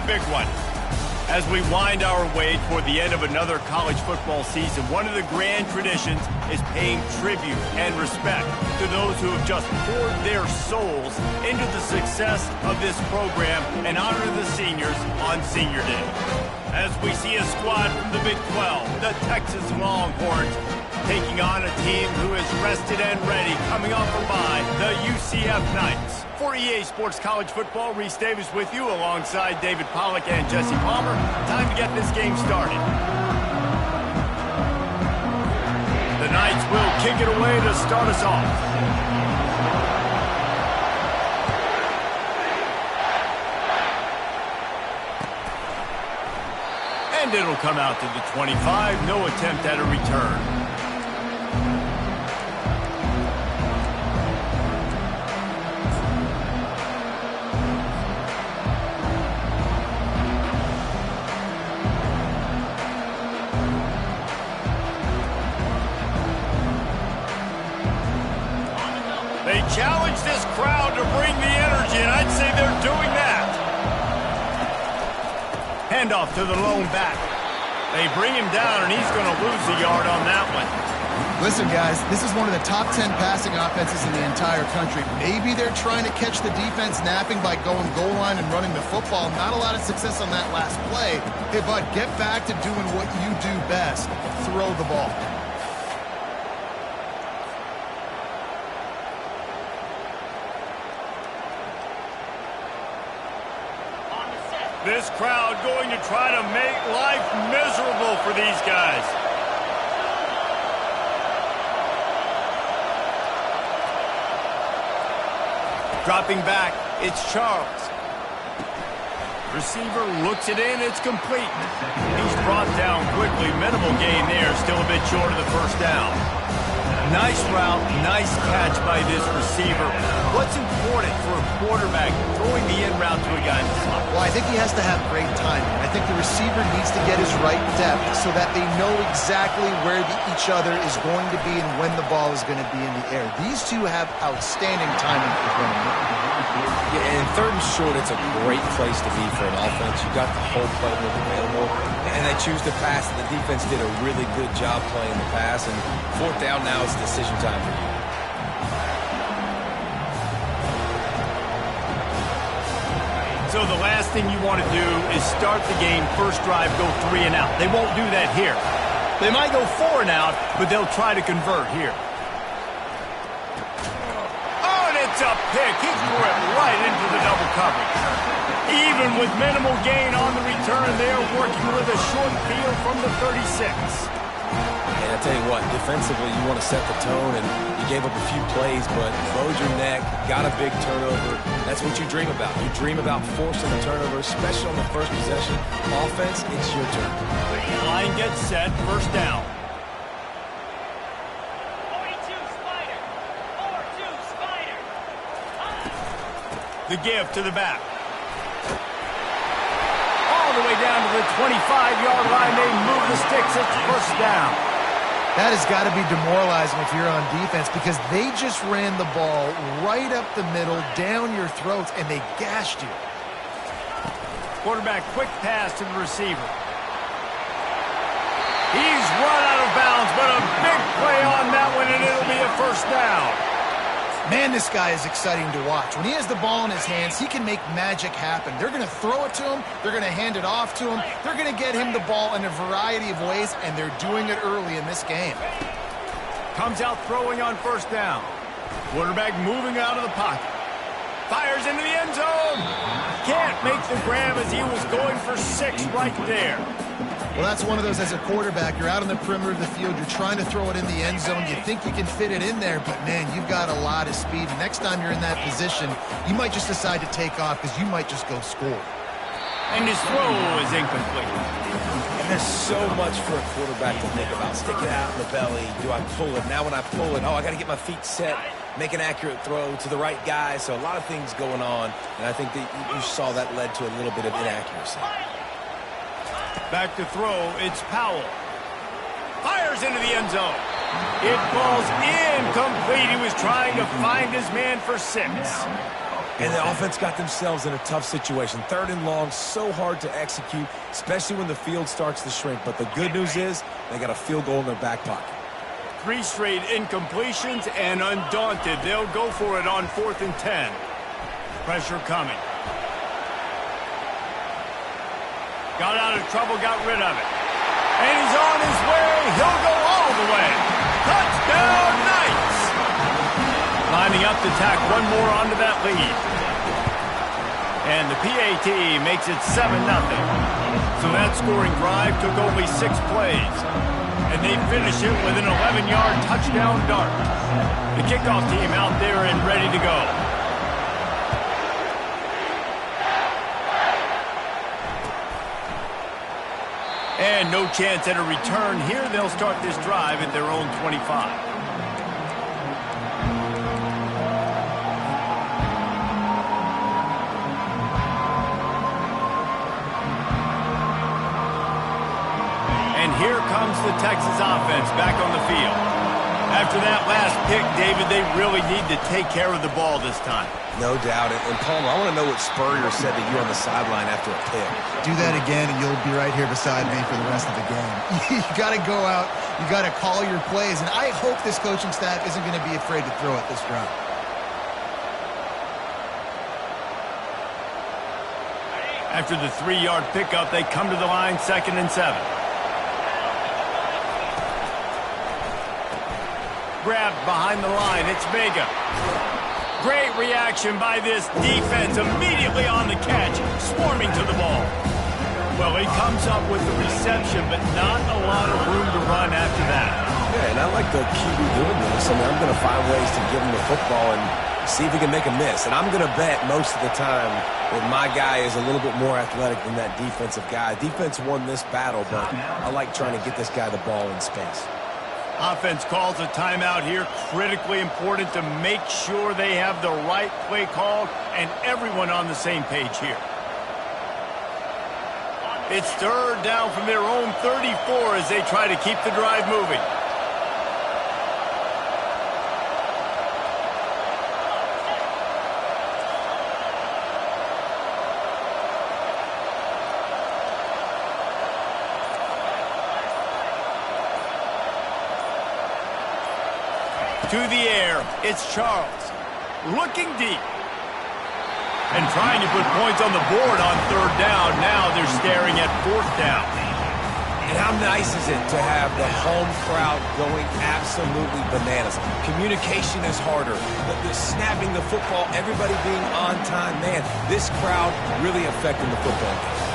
big one. As we wind our way toward the end of another college football season, one of the grand traditions is paying tribute and respect to those who have just poured their souls into the success of this program and honor the seniors on Senior Day. As we see a squad from the Big 12, the Texas Longhorns, taking on a team who is rested and ready, coming off a bye, the UCF Knights. For EA Sports College Football, Reese Davis with you alongside David Pollack and Jesse Palmer. Time to get this game started. The Knights will kick it away to start us off. And it'll come out to the 25. No attempt at a return. They challenge this crowd to bring the energy, and I'd say they're doing that. Handoff to the lone back. They bring him down, and he's going to lose a yard on that one. Listen, guys, this is one of the top 10 passing offenses in the entire country. Maybe they're trying to catch the defense napping by going goal line and running the football. Not a lot of success on that last play. Hey, bud, get back to doing what you do best. Throw the ball. This crowd going to try to make life miserable for these guys. Dropping back, it's Charles. Receiver looks it in, it's complete. He's brought down quickly. Minimal gain there, still a bit short of the first down. Nice route, nice catch by this receiver. What's important for a quarterback throwing the in route to a guy in the slot? Well, I think he has to have great timing. I think the receiver needs to get his right depth so that they know exactly where each other is going to be and when the ball is going to be in the air. These two have outstanding timing for running. Yeah, and third and short, it's a great place to be for an offense. You got the whole playbook available, and they choose to pass. The defense did a really good job playing the pass, and fourth down now is decision time for you. So the last thing you want to do is start the game, first drive, go 3 and out. They won't do that here. They might go 4 and out, but they'll try to convert here. Oh, and it's a pick. He threw it right into the double coverage. Even with minimal gain on the return, they're working with a short field from the 36. And I tell you what, defensively, you want to set the tone, and you gave up a few plays, but bowed your neck, got a big turnover. That's what you dream about. You dream about forcing the turnover, especially on the first possession. Offense, it's your turn. Line gets set, first down. 42 Spider. 4-2 Spider. The give to the back. All the way down to the 25-yard line. They move the sticks. It's first down. That has got to be demoralizing if you're on defense because they just ran the ball right up the middle, down your throats, and they gashed you. Quarterback, quick pass to the receiver. He's run out of bounds, but a big play on that one, and it'll be a first down. Man, this guy is exciting to watch. When he has the ball in his hands, he can make magic happen. They're going to throw it to him. They're going to hand it off to him. They're going to get him the ball in a variety of ways, and they're doing it early in this game. Comes out throwing on first down. Quarterback moving out of the pocket. Fires into the end zone. Can't make the grab as he was going for 6 right there. Well, that's one of those as a quarterback. You're out on the perimeter of the field. You're trying to throw it in the end zone. You think you can fit it in there, but, man, you've got a lot of speed. And next time you're in that position, you might just decide to take off because you might just go score. And his throw is incomplete. And there's so much for a quarterback to think about. Stick it out in the belly. Do I pull it? Now when I pull it, oh, I got to get my feet set, make an accurate throw to the right guy. So a lot of things going on, and I think that you saw that led to a little bit of inaccuracy. Back to throw, it's Powell. Fires into the end zone. It falls incomplete. He was trying to find his man for 6. And the offense got themselves in a tough situation. 3rd and long, so hard to execute, especially when the field starts to shrink. But the good news is they got a field goal in their back pocket. 3 straight incompletions, and undaunted, they'll go for it on 4th and 10. Pressure coming. Got out of trouble, got rid of it. And he's on his way. He'll go all the way. Touchdown, Knights! Lining up to tack one more onto that lead. And the PAT makes it 7-0. So that scoring drive took only 6 plays. And they finish it with an 11-yard touchdown dart. The kickoff team out there and ready to go. And no chance at a return here. They'll start this drive at their own 25. And here comes the Texas offense back on the field. After that last pick, David, they really need to take care of the ball this time. No doubt. And Palmer, I want to know what Spurrier said to you on the sideline after a pick. Do that again, and you'll be right here beside me for the rest of the game. You got to go out. You got to call your plays. And I hope this coaching staff isn't going to be afraid to throw it this drive. After the 3-yard pickup, they come to the line, 2nd and 7. Grabbed behind the line. It's Vega. Great reaction by this defense. Immediately on the catch, swarming to the ball. Well, he comes up with the reception, but not a lot of room to run after that. Yeah, and I like the QB doing this. I mean, I'm going to find ways to give him the football and see if he can make a miss. And I'm going to bet most of the time that my guy is a little bit more athletic than that defensive guy. Defense won this battle, but I like trying to get this guy the ball in space. Offense calls a timeout here. Critically important to make sure they have the right play called and everyone on the same page here. It's 3rd down from their own 34 as they try to keep the drive moving. To the air, it's Charles, looking deep. And trying to put points on the board on 3rd down. Now they're staring at 4th down. And how nice is it to have the home crowd going absolutely bananas? Communication is harder. The snapping the football, everybody being on time. Man, this crowd really affecting the football game.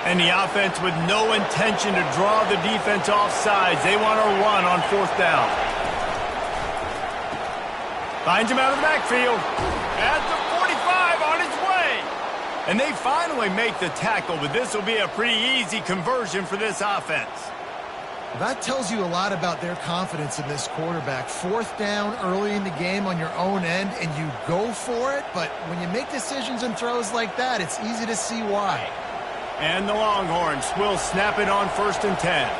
And the offense with no intention to draw the defense off sides. They want to run on 4th down. Finds him out of the backfield. At the 45 on his way. And they finally make the tackle, but this will be a pretty easy conversion for this offense. That tells you a lot about their confidence in this quarterback. 4th down early in the game on your own end, and you go for it. But when you make decisions and throws like that, it's easy to see why. And the Longhorns will snap it on 1st and 10.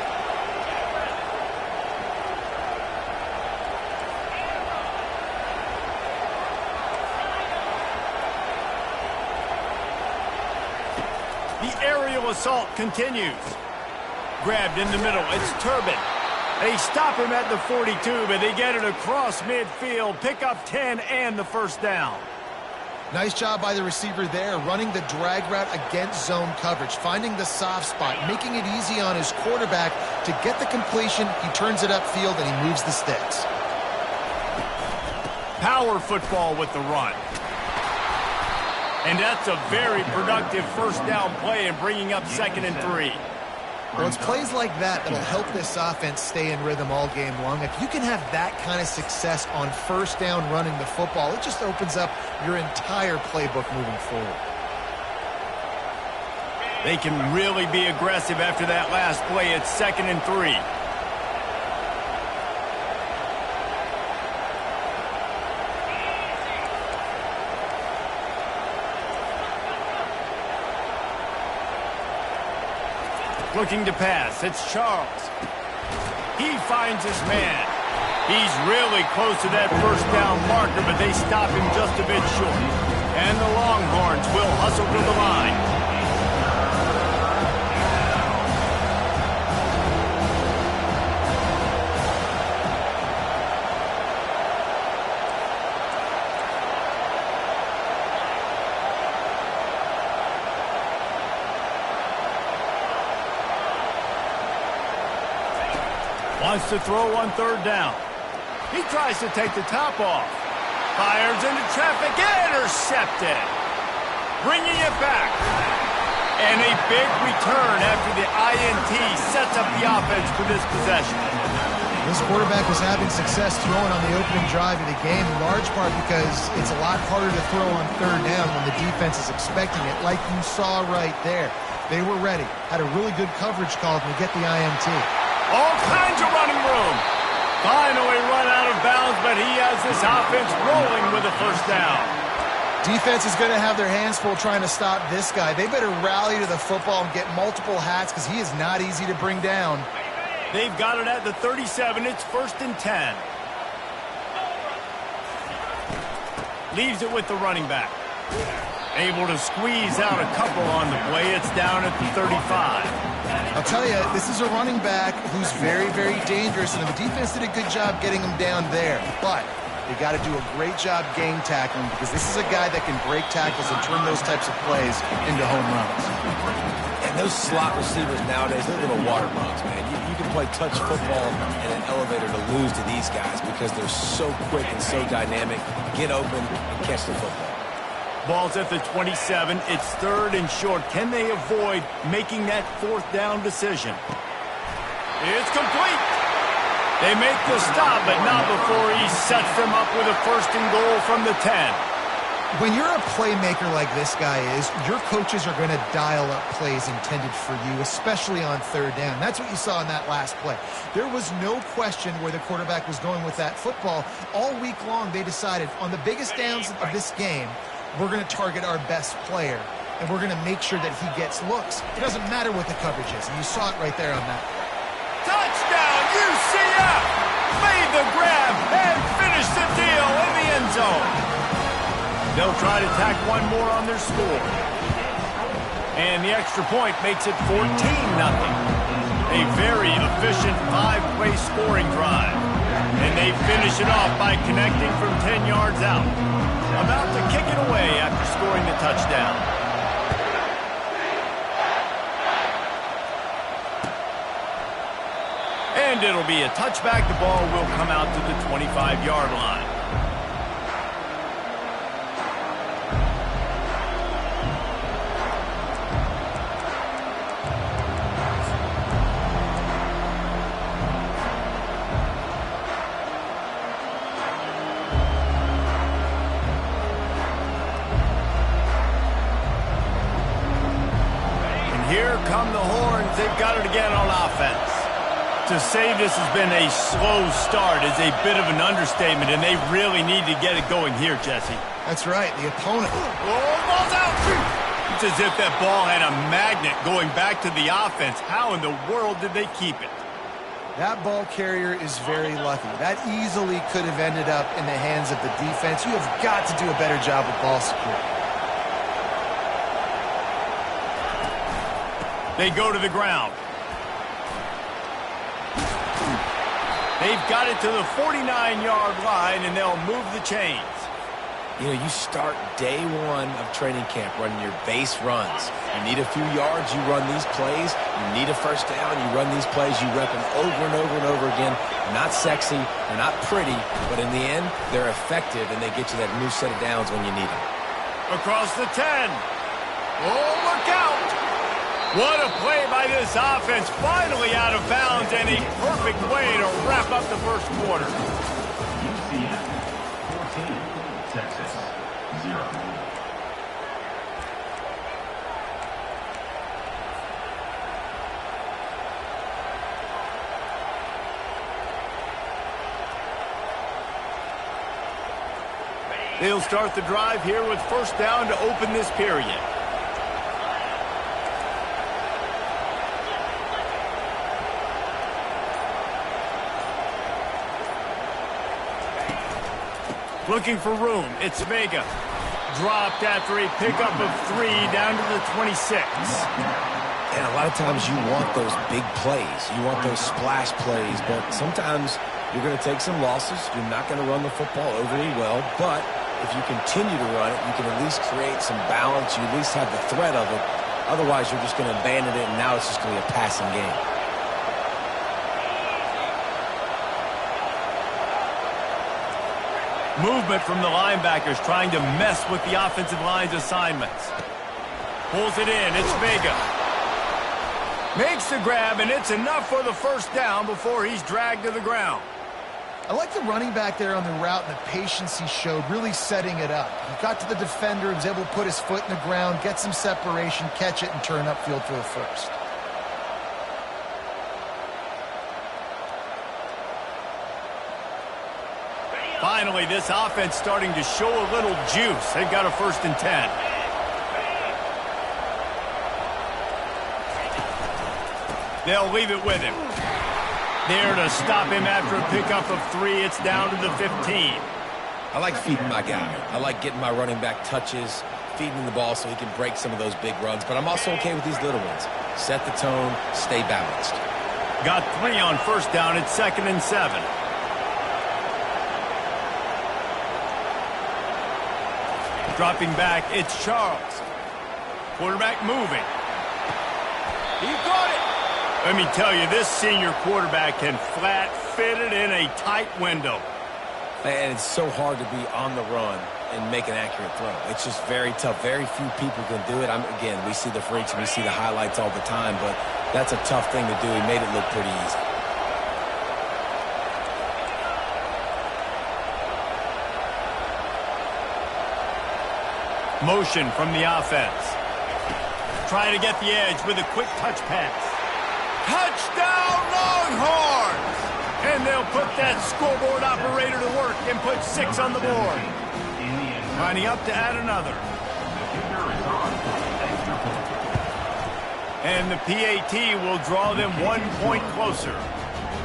The aerial assault continues. Grabbed in the middle. It's Turbin. They stop him at the 42, but they get it across midfield. Pick up 10 and the 1st down. Nice job by the receiver there, running the drag route against zone coverage, finding the soft spot, making it easy on his quarterback to get the completion. He turns it upfield, and he moves the sticks. Power football with the run. And that's a very productive 1st down play and bringing up 2nd and 3. Well, it's plays like that that'll help this offense stay in rhythm all game long. If you can have that kind of success on 1st down running the football, it just opens up your entire playbook moving forward. They can really be aggressive after that last play. It's 2nd and 3. Looking to pass. It's Charles. He finds his man. He's really close to that first down marker, but they stop him just a bit short. And the Longhorns will hustle to the line. Wants to throw on third down. He tries to take the top off. Fires into traffic. Intercepted. Bringing it back. And a big return after the INT sets up the offense for this possession. This quarterback was having success throwing on the opening drive of the game, in large part because it's a lot harder to throw on third down when the defense is expecting it, like you saw right there. They were ready. Had a really good coverage call to get the INT. All kinds of running room. Finally run out of bounds, but he has this offense rolling with a first down. Defense is going to have their hands full trying to stop this guy. They better rally to the football and get multiple hats because he is not easy to bring down. They've got it at the 37. It's 1st and 10. Leaves it with the running back. Able to squeeze out a couple on the play. It's down at the 35. I'll tell you, this is a running back who's very, very dangerous, and the defense did a good job getting him down there. But they got to do a great job game tackling because this is a guy that can break tackles and turn those types of plays into home runs. And those slot receivers nowadays, they're little water bugs, man. You can play touch football in an elevator to lose to these guys because they're so quick and so dynamic. Get open and catch the football. Ball's at the 27. It's 3rd and short. Can they avoid making that 4th down decision? It's complete. They make the stop, but not before he sets them up with a 1st and goal from the 10. When you're a playmaker like this guy is, your coaches are going to dial up plays intended for you, especially on third down. That's what you saw in that last play. There was no question where the quarterback was going with that football. All week long, they decided on the biggest downs of this game, we're going to target our best player, and we're going to make sure that he gets looks. It doesn't matter what the coverage is, and you saw it right there on that play. Touchdown, UCF! Made the grab and finished the deal in the end zone. They'll try to tack one more on their score. And the extra point makes it 14-0. A very efficient 5-play scoring drive. And they finish it off by connecting from 10 yards out. About to kick it away after scoring the touchdown. And it'll be a touchback. The ball will come out to the 25-yard line. Here come the Horns. They've got it again on offense. To say this has been a slow start is a bit of an understatement, and they really need to get it going here, Jesse. That's right. The opponent. Oh, ball's out. It's as if that ball had a magnet going back to the offense. How in the world did they keep it? That ball carrier is very lucky. That easily could have ended up in the hands of the defense. You have got to do a better job with ball security. They go to the ground. They've got it to the 49-yard line, and they'll move the chains. You know, you start day one of training camp running your base runs. You need a few yards, you run these plays. You need a first down, you run these plays. You rep them over and over and over again. They're not sexy, they're not pretty, but in the end, they're effective, and they get you that new set of downs when you need them. Across the 10. Oh, look out! What a play by this offense. Finally out of bounds, and a perfect way to wrap up the first quarter. UCF 14, Texas 0. They'll start the drive here with first down to open this period. Looking for room. It's Vega. Dropped after a pickup of 3 down to the 26. And a lot of times you want those big plays. You want those splash plays, but sometimes you're going to take some losses. You're not going to run the football overly well, but if you continue to run it, you can at least create some balance. You at least have the threat of it. Otherwise, you're just going to abandon it, and now it's just going to be a passing game. Movement from the linebackers trying to mess with the offensive line's assignments. Pulls it in. It's Vega. Makes the grab, and it's enough for the first down before he's dragged to the ground. I like the running back there on the route and the patience he showed, really setting it up. He got to the defender, he was able to put his foot in the ground, get some separation, catch it, and turn upfield for the first. Finally, this offense starting to show a little juice. They've got a 1st and 10. They'll leave it with him. There to stop him after a pickup of 3. It's down to the 15. I like feeding my guy. I like getting my running back touches, feeding him the ball so he can break some of those big runs. But I'm also okay with these little ones. Set the tone, stay balanced. Got 3 on 1st down. It's 2nd and 7. Dropping back, it's Charles. Quarterback moving. He got it. Let me tell you, this senior quarterback can flat fit it in a tight window. And it's so hard to be on the run and make an accurate throw. It's just very tough. Very few people can do it. Again, we see the freaks and we see the highlights all the time, but that's a tough thing to do. He made it look pretty easy. Motion from the offense. Trying to get the edge with a quick touch pass. Touchdown, Longhorns! And they'll put that scoreboard operator to work and put 6 on the board. Lining up to add another. And the PAT will draw them 1 point closer.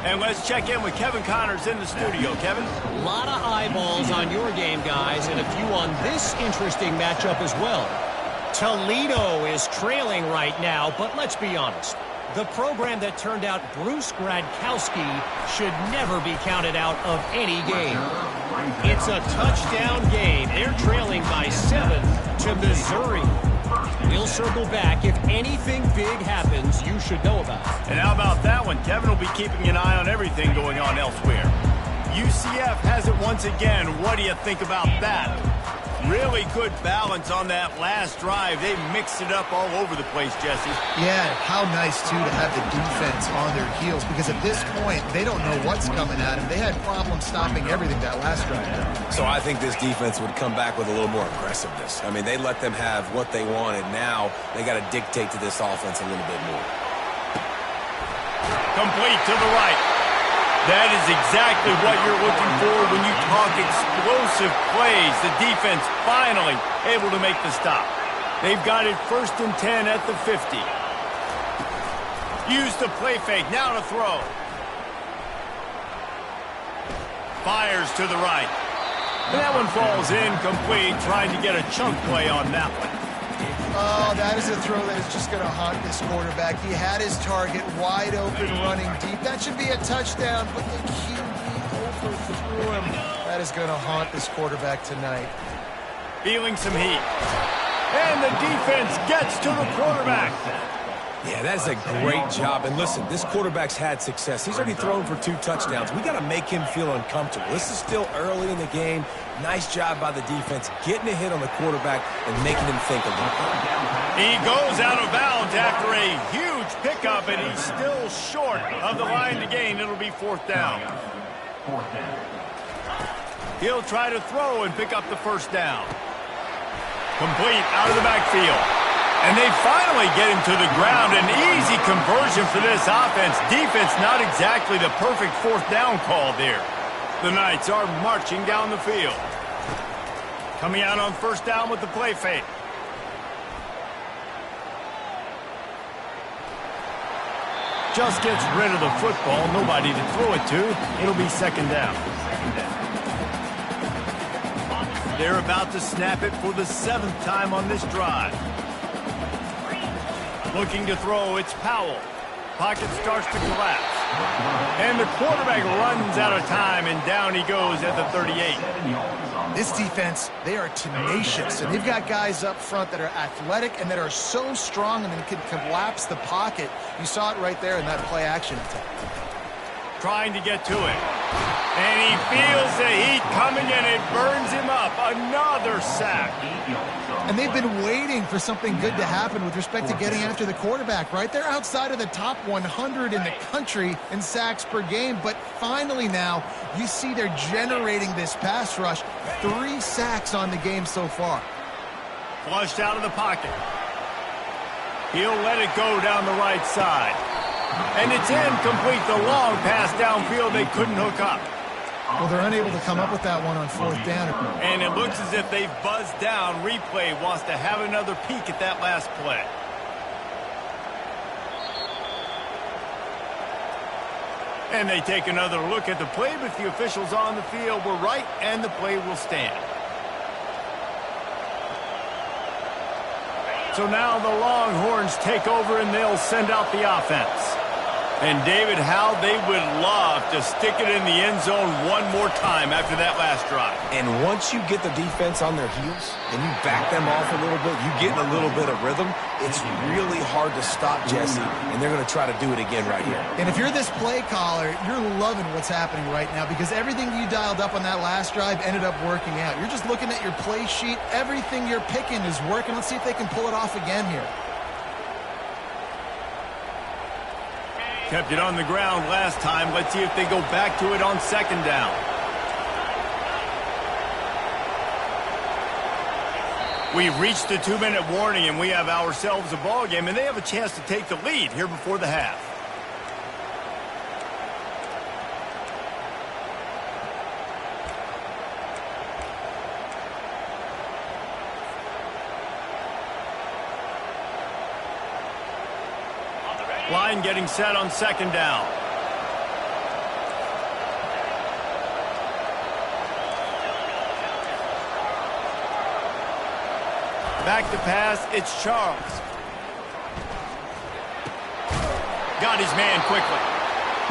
And let's check in with Kevin Connors in the studio. Kevin? A lot of eyeballs on your game, guys, and a few on this interesting matchup as well. Toledo is trailing right now, but let's be honest. The program that turned out Bruce Gradkowski should never be counted out of any game. It's a touchdown game. They're trailing by 7 to Missouri. We'll circle back. If anything big happens, you should know about it. And how about that one? Kevin will be keeping an eye on everything going on elsewhere. UCF has it once again. What do you think about that? Really good balance on that last drive. They mixed it up all over the place, Jesse. Yeah, how nice, too, to have the defense on their heels, because at this point, they don't know what's coming at them. They had problems stopping everything that last drive. So I think this defense would come back with a little more aggressiveness. I mean, they let them have what they wanted. Now they got to dictate to this offense a little bit more. Complete to the right. That is exactly what you're looking for when you talk explosive plays. The defense finally able to make the stop. They've got it 1st and 10 at the 50. Use the play fake. Now to throw. Fires to the right. And that one falls incomplete, trying to get a chunk play on that one. Oh, that is a throw that is just going to haunt this quarterback. He had his target wide open running deep. That should be a touchdown, but the QB overthrew him. That is going to haunt this quarterback tonight. Feeling some heat. And the defense gets to the quarterback. Yeah, that is a great job. And listen, this quarterback's had success. He's already thrown for 2 touchdowns. We got to make him feel uncomfortable. This is still early in the game. Nice job by the defense, getting a hit on the quarterback and making him think a little bit. He goes out of bounds after a huge pickup, and he's still short of the line to gain. It'll be 4th down. He'll try to throw and pick up the 1st down. Complete out of the backfield. And they finally get him to the ground. An easy conversion for this offense. Defense not exactly the perfect 4th down call there. The Knights are marching down the field. Coming out on 1st down with the play fake. Just gets rid of the football. Nobody to throw it to. It'll be 2nd down. They're about to snap it for the 7th time on this drive. Looking to throw, it's Powell. Pocket starts to collapse. And the quarterback runs out of time, and down he goes at the 38. This defense, they are tenacious, and they've got guys up front that are athletic and that are so strong and then can collapse the pocket. You saw it right there in that play-action attack. Trying to get to it. And he feels the heat coming, and it burns him up. Another sack. And they've been waiting for something good to happen with respect to getting after the quarterback, right? They're outside of the top 100 in the country in sacks per game, but finally now you see they're generating this pass rush. 3 sacks on the game so far. Flushed out of the pocket. He'll let it go down the right side. And it's incomplete. The long pass downfield they couldn't hook up. Well, they're unable to come up with that one on 4th down. And it looks as if they've buzzed down. Replay wants to have another peek at that last play. And they take another look at the play, but the officials on the field were right, and the play will stand. So now the Longhorns take over, and they'll send out the offense. And David, how they would love to stick it in the end zone one more time after that last drive. And once you get the defense on their heels and you back them off a little bit, you get a little bit of rhythm, it's really hard to stop Jesse, and they're going to try to do it again right here. And if you're this play caller, you're loving what's happening right now because everything you dialed up on that last drive ended up working out. You're just looking at your play sheet. Everything you're picking is working. Let's see if they can pull it off again here. Kept it on the ground last time. Let's see if they go back to it on 2nd down. We've reached the 2-minute warning, and we have ourselves a ball game, and they have a chance to take the lead here before the half. Line getting set on 2nd down. Back to pass, it's Charles. Got his man quickly.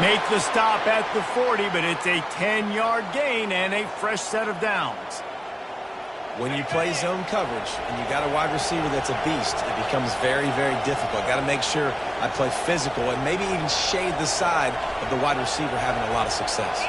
Make the stop at the 40, but it's a 10-yard gain and a fresh set of downs. When you play zone coverage and you got a wide receiver that's a beast, it becomes very, very difficult. Got to make sure I play physical and maybe even shade the side of the wide receiver having a lot of success.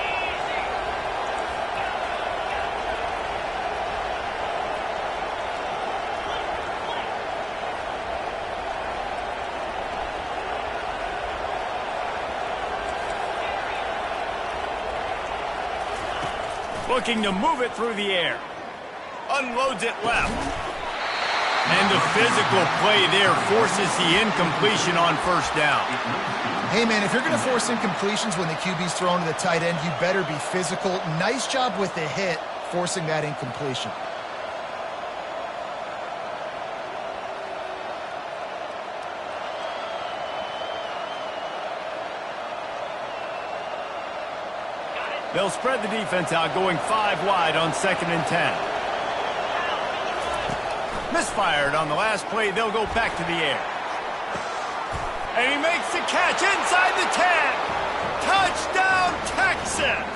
Looking to move it through the air. Unloads it left. And the physical play there forces the incompletion on 1st down. Hey, man, if you're going to force incompletions when the QB's thrown to the tight end, you better be physical. Nice job with the hit, forcing that incompletion. They'll spread the defense out, going 5 wide on 2nd and 10. Misfired on the last play. They'll go back to the air. And he makes the catch inside the 10. Touchdown, Texas.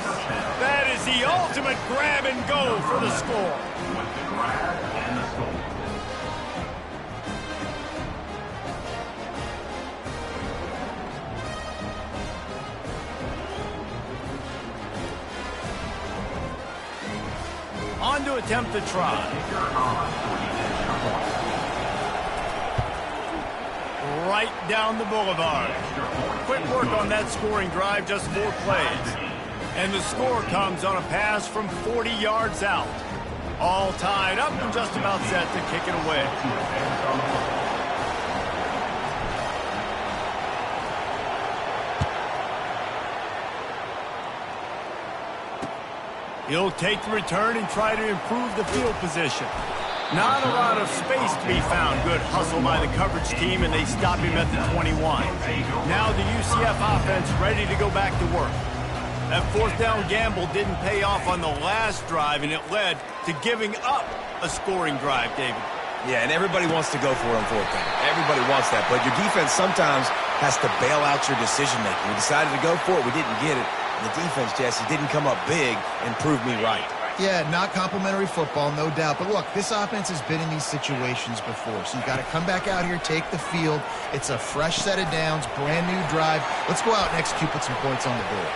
That is the ultimate grab and go for the score. With the grab and the score. On to attempt the try. Right down the boulevard. Quick work on that scoring drive, just 4 plays. And the score comes on a pass from 40 yards out. All tied up and just about set to kick it away. He'll take the return and try to improve the field position. Not a lot of space to be found. Good hustle by the coverage team, and they stop him at the 21. Now the UCF offense ready to go back to work. That fourth down gamble didn't pay off on the last drive, and it led to giving up a scoring drive, David. Yeah, and everybody wants to go for it on fourth down. Everybody wants that, but your defense sometimes has to bail out your decision-making. We decided to go for it. We didn't get it. And the defense, Jesse, didn't come up big and prove me right. Yeah, not complimentary football, no doubt. But look, this offense has been in these situations before, so you've got to come back out here, take the field. It's a fresh set of downs, brand new drive. Let's go out and execute, put some points on the board.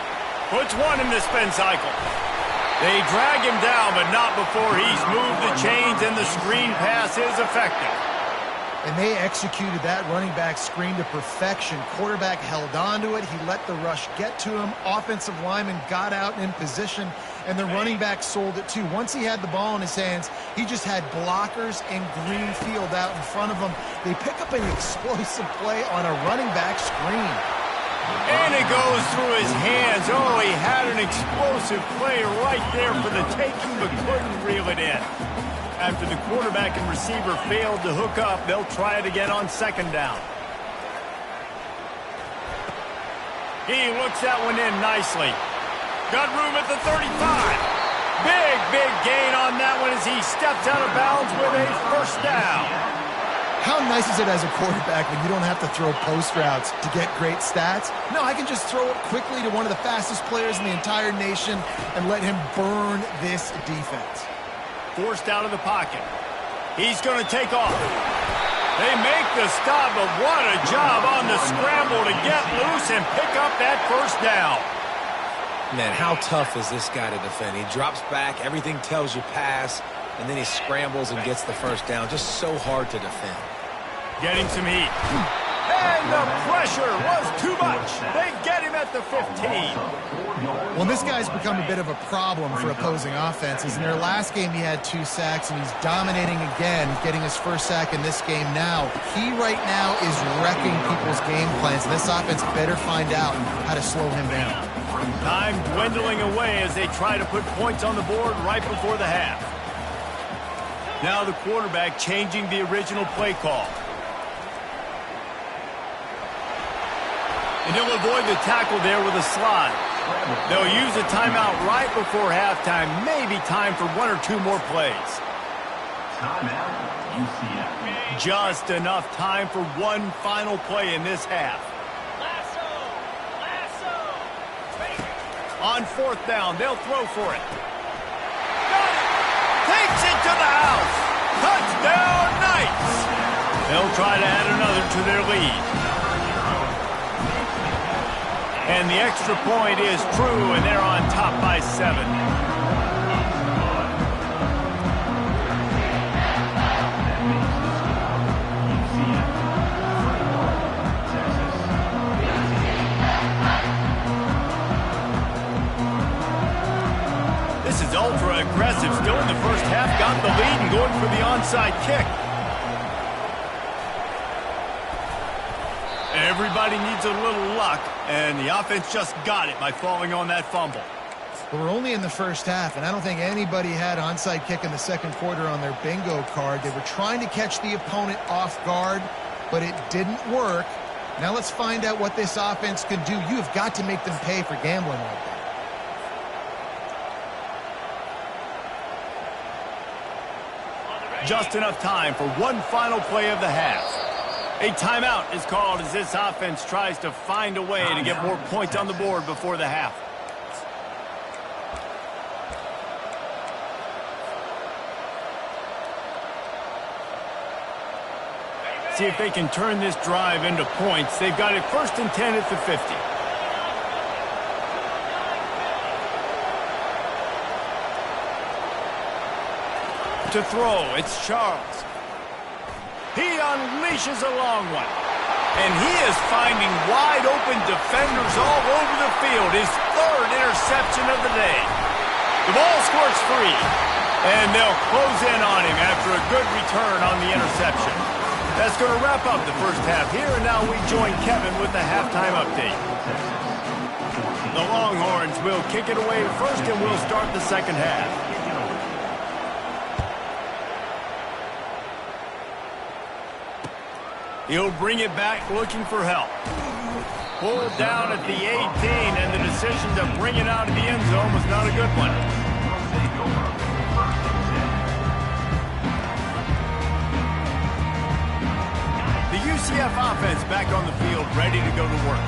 Puts one in the spin cycle. They drag him down, but not before he's moved the chains and the screen pass is effective. And they executed that running back screen to perfection. Quarterback held on to it. He let the rush get to him. Offensive lineman got out and in position, and the running back sold it too. Once he had the ball in his hands, he just had blockers and green field out in front of him. They pick up an explosive play on a running back screen. And it goes through his hands. Oh, he had an explosive play right there for the taking, but couldn't reel it in. After the quarterback and receiver failed to hook up, they'll try it again on second down. He looks that one in nicely. Got room at the 35. Big gain on that one as he steps out of bounds with a first down. How nice is it as a quarterback when you don't have to throw post routes to get great stats? No, I can just throw it quickly to one of the fastest players in the entire nation and let him burn this defense. Forced out of the pocket. He's going to take off. They make the stop, but what a job on the scramble to get loose and pick up that first down. Man, how tough is this guy to defend? He drops back, everything tells you pass, and then he scrambles and gets the first down. Just so hard to defend. Getting some heat. And the pressure was too much. They get him at the 15. Well, this guy's become a bit of a problem for opposing offenses. In their last game, he had 2 sacks, and he's dominating again, getting his first sack in this game now. He right now is wrecking people's game plans, and this offense better find out how to slow him down. Time dwindling away as they try to put points on the board right before the half. Now the quarterback changing the original play call. And he'll avoid the tackle there with a slide. They'll use a timeout right before halftime. Maybe time for 1 or 2 more plays. Timeout, UCF. Just enough time for one final play in this half. Lasso! On fourth down, they'll throw for it. Got it! Takes it to the house! Touchdown, Knights! They'll try to add another to their lead. And the extra point is true, and they're on top by 7. This is ultra aggressive. Still in the first half, got the lead and going for the onside kick. Everybody needs a little luck, and the offense just got it by falling on that fumble. But we're only in the first half, and I don't think anybody had onside kick in the second quarter on their bingo card. They were trying to catch the opponent off guard, but it didn't work. Now let's find out what this offense can do. You have got to make them pay for gambling like that. Just enough time for one final play of the half. A timeout is called as this offense tries to find a way to get more points on the board before the half. See if they can turn this drive into points. They've got it 1st and 10 at the 50. To throw, it's Charles. He unleashes a long one. And he is finding wide open defenders all over the field. His 3rd interception of the day. The ball squirts free. And they'll close in on him after a good return on the interception. That's going to wrap up the first half here. And now we join Kevin with the halftime update. The Longhorns will kick it away first, and we'll start the second half. He'll bring it back looking for help. Pulled down at the 18, and the decision to bring it out of the end zone was not a good one. The UCF offense back on the field, ready to go to work.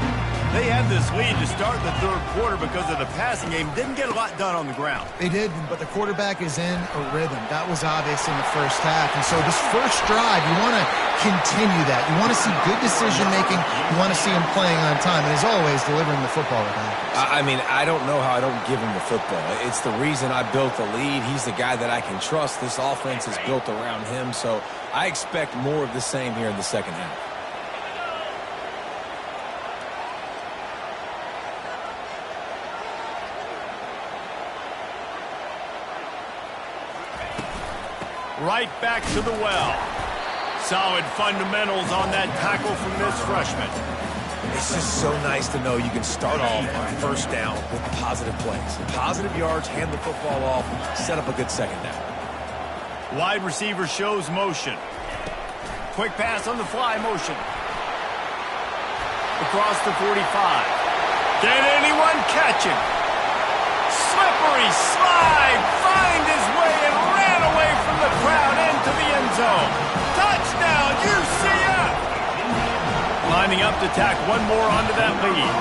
They had this lead to start the third quarter because of the passing game. Didn't get a lot done on the ground. They did, but the quarterback is in a rhythm. That was obvious in the first half. And so this first drive, you want to continue that. You want to see good decision-making. You want to see him playing on time. And as always, delivering the football with accuracy. I mean, I don't know how I don't give him the football. It's the reason I built the lead. He's the guy that I can trust. This offense is built around him. So I expect more of the same here in the second half. Right back to the well. Solid fundamentals on that tackle from this freshman. It's just so nice to know you can start off on first down with positive plays. Positive yards, hand the football off, set up a good second down. Wide receiver shows motion. Quick pass on the fly motion. Across the 45. Can anyone catch him? Slippery slide. Find his way and ran away from the crowd into the end zone. Touchdown, UCF! Lining up to tack one more onto that lead.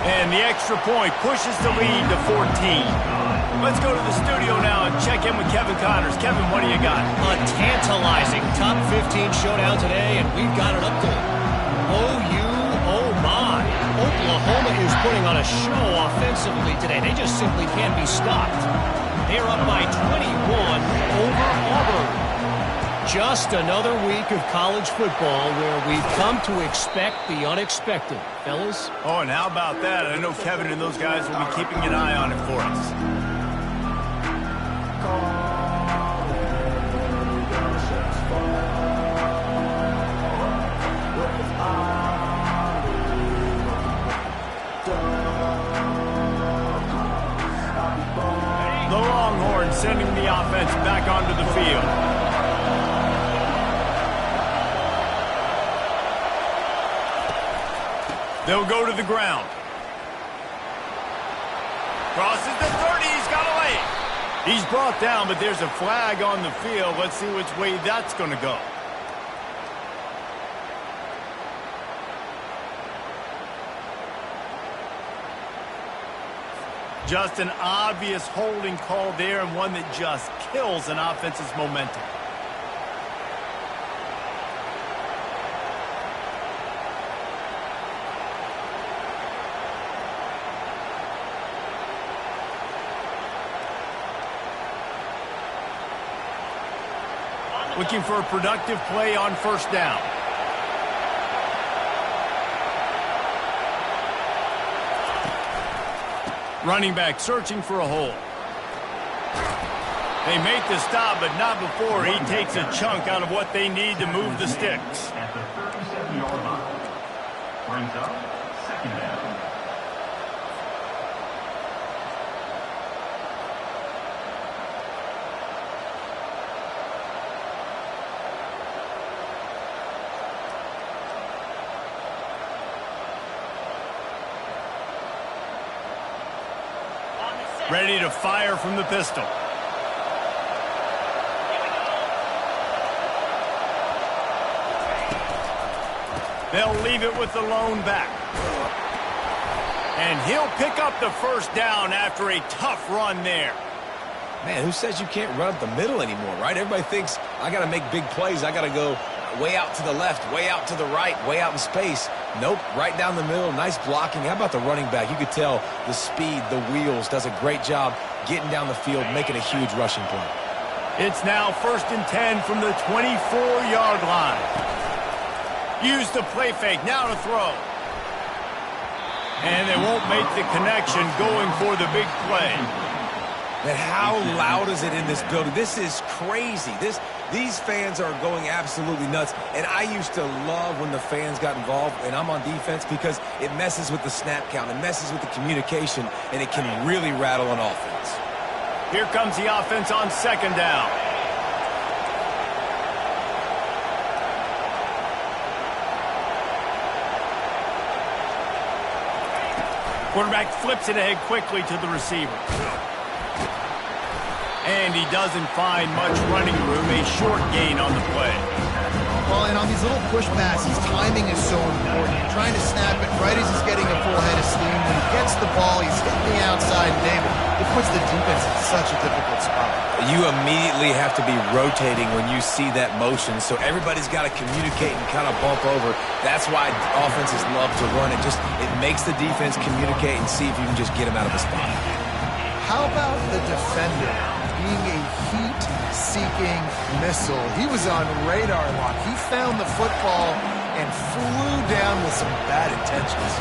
And the extra point pushes the lead to 14. Let's go to the studio now and check in with Kevin Connors. Kevin, what do you got? A tantalizing top 15 showdown today, and we've got an update. Oh my. Oklahoma is putting on a show offensively today. They just simply can't be stopped. They're up by 21 over Auburn. Just another week of college football where we've come to expect the unexpected. Fellas? Oh, and how about that? I know Kevin and those guys will be keeping an eye on it for us. The Longhorns sending the offense back onto the field. They'll go to the ground. Crosses the 30. He's got a lane. He's brought down, but there's a flag on the field. Let's see which way that's going to go. Just an obvious holding call there, and one that just kills an offense's momentum. Looking for a productive play on first down. Running back searching for a hole. They make the stop, but not before he takes a chunk out of what they need to move the sticks. At the 37-yard line. Brings up second down. Ready to fire from the pistol. They'll leave it with the lone back. And he'll pick up the first down after a tough run there. Man, who says you can't run up the middle anymore, right? Everybody thinks I got to make big plays. I got to go way out to the left, way out to the right, way out in space. Nope, right down the middle, nice blocking. How about the running back? You could tell the speed, the wheels, does a great job getting down the field, making a huge rushing play. It's now 1st and 10 from the 24-yard line. Use the play fake, now to throw. And they won't make the connection going for the big play. Man, how loud is it in this building? This is crazy. These fans are going absolutely nuts. And I used to love when the fans got involved, and I'm on defense, because it messes with the snap count. It messes with the communication, and it can really rattle an offense. Here comes the offense on second down. Quarterback flips it ahead quickly to the receiver. And he doesn't find much running room, a short gain on the play. Well, and on these little push passes, timing is so important. You're trying to snap it right as he's getting a full head of steam. When he gets the ball, he's hitting the outside, David. It puts the defense in such a difficult spot. You immediately have to be rotating when you see that motion, so everybody's got to communicate and kind of bump over. That's why offenses love to run it. It makes the defense communicate and see if you can just get him out of the spot. How about the defender being a heat-seeking missile? He was on radar lock. He found the football and flew down with some bad intentions.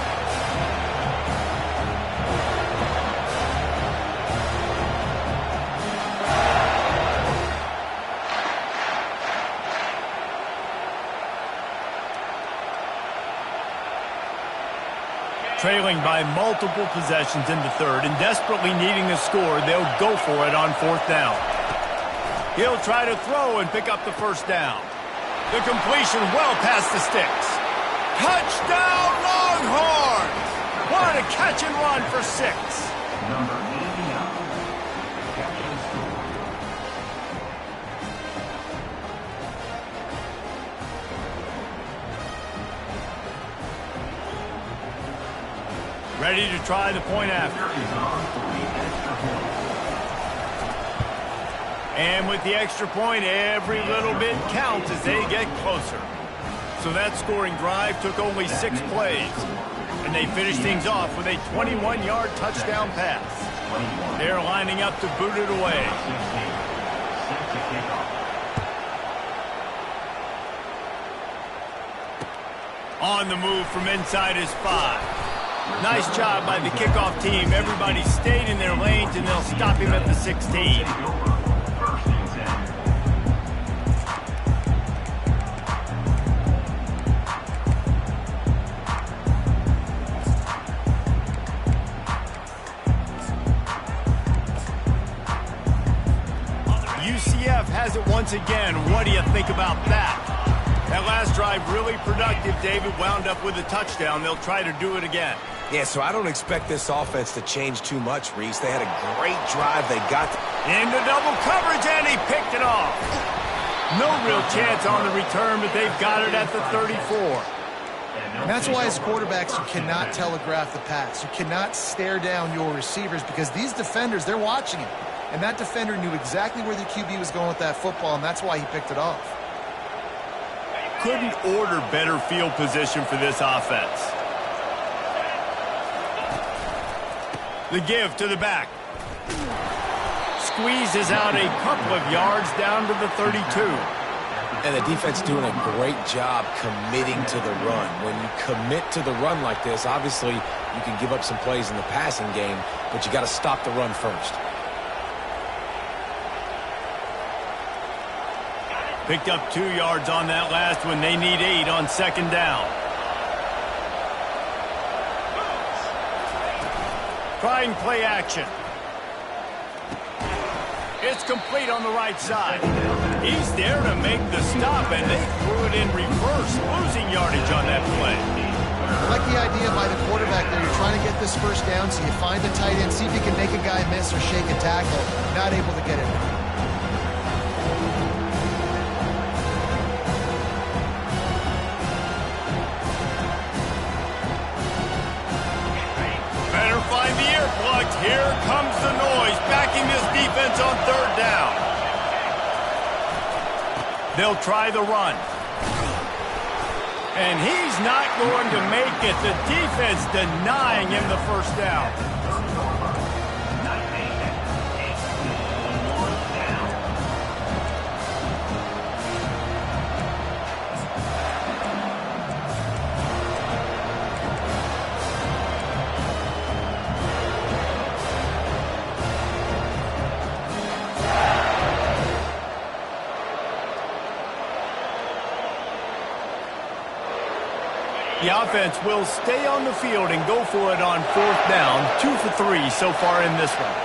Trailing by multiple possessions in the third and desperately needing a score, they'll go for it on fourth down. He'll try to throw and pick up the first down. The completion well past the sticks. Touchdown, Longhorns! What a catch and run for 6. Number 89. Catching score. Ready to try the point after. And with the extra point, every little bit counts as they get closer. So that scoring drive took only 6 plays. And they finished things off with a 21-yard touchdown pass. They're lining up to boot it away. On the move from inside his 5. Nice job by the kickoff team. Everybody stayed in their lanes, and they'll stop him at the 16. UCF has it once again. What do you think about that? That last drive really productive. David wound up with a touchdown. They'll try to do it again. Yeah, so I don't expect this offense to change too much, Reese. They had a great drive. They got into double coverage, and he picked it off. No real chance on the return, but they've got it at the 34. And that's why as quarterbacks, you cannot telegraph the pass. You cannot stare down your receivers because these defenders, they're watching it. And that defender knew exactly where the QB was going with that football, and that's why he picked it off. Couldn't order better field position for this offense. The give to the back. Squeezes out a couple of yards down to the 32. And the defense doing a great job committing to the run. When you commit to the run like this, obviously you can give up some plays in the passing game, but you got to stop the run first. Picked up 2 yards on that last one. They need 8 on second down. Trying play action. It's complete on the right side. He's there to make the stop, and they threw it in reverse, losing yardage on that play. I like the idea by the quarterback there. You're trying to get this first down, so you find the tight end, see if you can make a guy miss or shake a tackle. Not able to get it. Better find the earplugs. Here comes the noise, backing this defense on third down. They'll try the run. And he's not going to make it. The defense denying him the first down. The offense will stay on the field and go for it on fourth down. 2 for 3 so far in this one.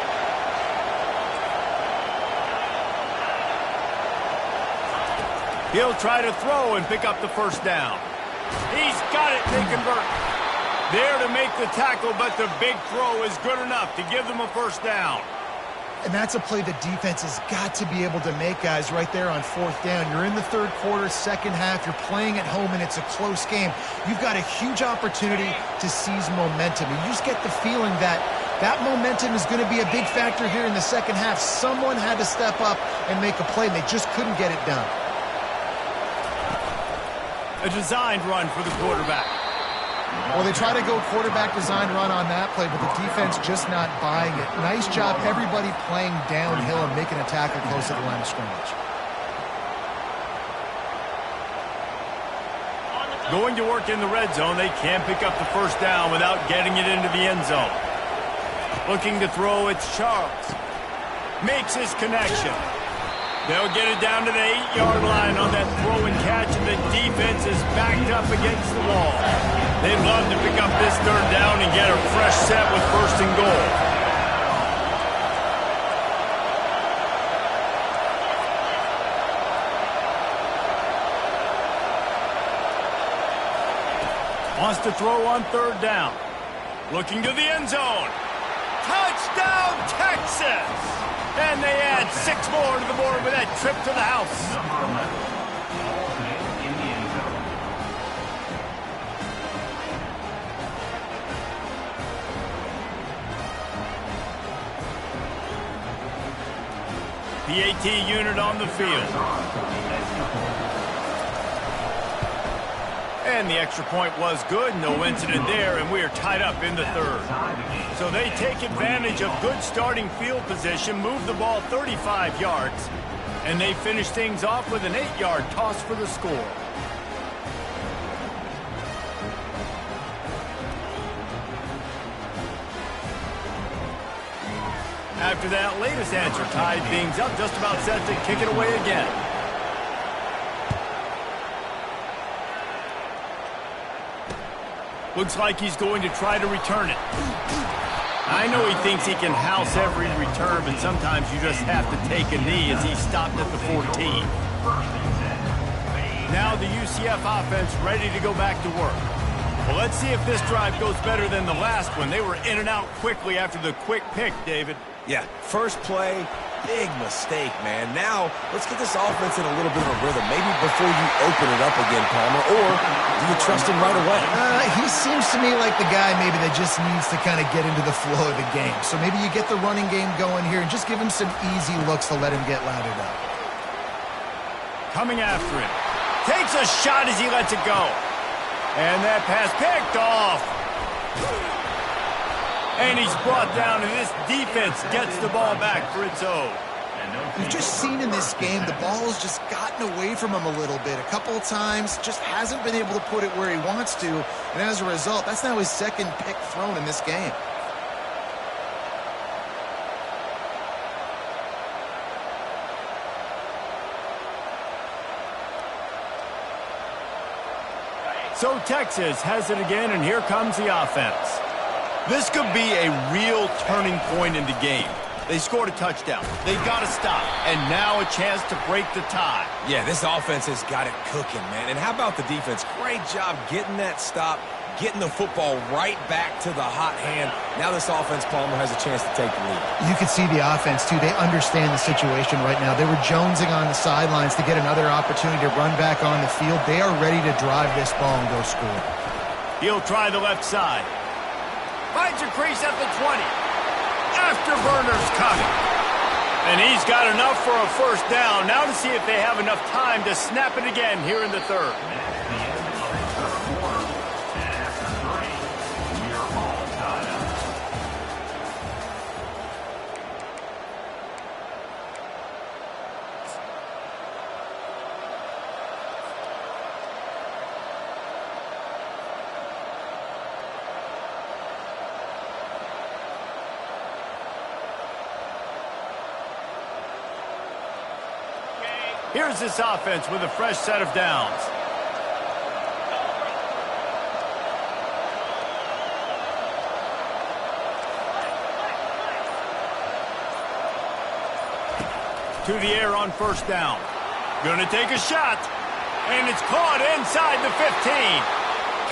He'll try to throw and pick up the first down. He's got it. They convert. There to make the tackle, but the big throw is good enough to give them a first down. And that's a play the defense has got to be able to make, guys, right there on fourth down. You're in the third quarter, second half. You're playing at home, and it's a close game. You've got a huge opportunity to seize momentum. And you just get the feeling that that momentum is going to be a big factor here in the second half. Someone had to step up and make a play, and they just couldn't get it done. A designed run for the quarterback. Well, they try to go quarterback design run on that play, but the defense just not buying it. Nice job, everybody playing downhill and making a tackle close to the line of scrimmage. Going to work in the red zone, they can't pick up the first down without getting it into the end zone. Looking to throw, it's Charles. Makes his connection. They'll get it down to the 8-yard line on that throw and catch, and the defense is backed up against the wall. They'd love to pick up this third down and get a fresh set with first and goal. Wants to throw on third down. Looking to the end zone. Touchdown, Texas! And they add 6 more to the board with that trip to the house. Number 11, ball made in the end zone. PAT unit on the field. And the extra point was good. No incident there, and we are tied up in the third. So they take advantage of good starting field position, move the ball 35 yards, and they finish things off with an 8-yard toss for the score. After that latest answer tied things up, just about set to kick it away again. Looks like he's going to try to return it. I know he thinks he can house every return, but sometimes you just have to take a knee as he stopped at the 14. Now the UCF offense ready to go back to work. Well, let's see if this drive goes better than the last one. They were in and out quickly after the quick pick, David. Yeah, first play, big mistake, man. Now, let's get this offense in a little bit of a rhythm. Maybe before you open it up again, Palmer, or do you trust him right away? He seems to me like the guy maybe that just needs to kind of get into the flow of the game. So maybe you get the running game going here and just give him some easy looks to let him get lathered up. Coming after it. Takes a shot as he lets it go. And that pass picked off. And he's brought down, and this defense gets the ball back for its own. We've just seen in this game the ball has just gotten away from him a little bit. A couple of times, just hasn't been able to put it where he wants to. And as a result, that's now his second pick thrown in this game. So Texas has it again, and here comes the offense. This could be a real turning point in the game. They scored a touchdown. They got to stop. And now a chance to break the tie. Yeah, this offense has got it cooking, man. And how about the defense? Great job getting that stop, getting the football right back to the hot hand. Now this offense, Palmer, has a chance to take the lead. You can see the offense, too. They understand the situation right now. They were jonesing on the sidelines to get another opportunity to run back on the field. They are ready to drive this ball and go score. He'll try the left side. Finds a crease at the 20. Afterburner's coming. And he's got enough for a first down. Now to see if they have enough time to snap it again here in the third. Here's this offense with a fresh set of downs. To the air on first down. Gonna take a shot. And it's caught inside the 15.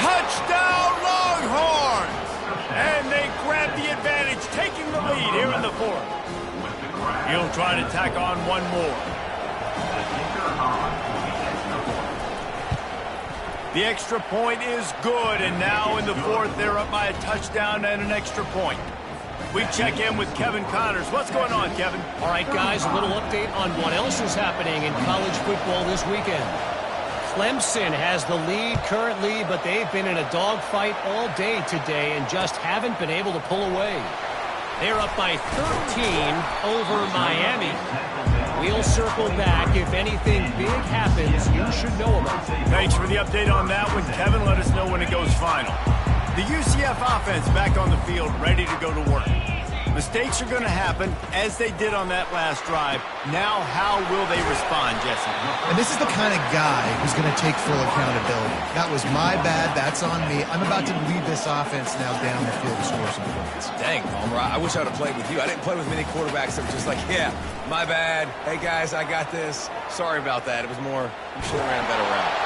Touchdown, Longhorns! He'll try to tack on one more. The extra point is good, and now in the fourth, they're up by a touchdown and an extra point. We check in with Kevin Connors. What's going on, Kevin? All right, guys, a little update on what else is happening in college football this weekend. Clemson has the lead currently, but they've been in a dogfight all day today and just haven't been able to pull away. They're up by 13 over Miami. We'll circle back. If anything big happens, you should know about it. Thanks for the update on that one, Kevin. Let us know when it goes final. The UCF offense back on the field, ready to go to work. Mistakes are going to happen, as they did on that last drive. Now, how will they respond, Jesse? And this is the kind of guy who's going to take full accountability. That was my bad. That's on me. I'm about to lead this offense now down the field to score some points. Dang, Palmer, I wish I would have played with you. I didn't play with many quarterbacks that were just like, yeah, my bad. Hey, guys, I got this. Sorry about that. It was more, you should have ran a better route.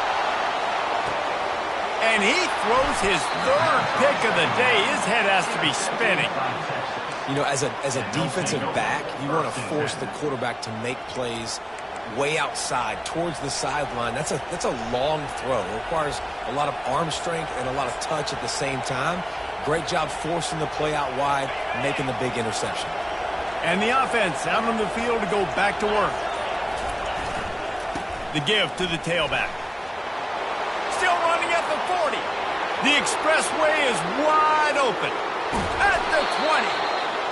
And he throws his third pick of the day. His head has to be spinning. You know, as a defensive back, you want to force the quarterback to make plays way outside, towards the sideline. That's a long throw. It requires a lot of arm strength and a lot of touch at the same time. Great job forcing the play out wide, making the big interception. And the offense out on the field to go back to work. The give to the tailback. Still running at the 40. The expressway is wide open. At the 20.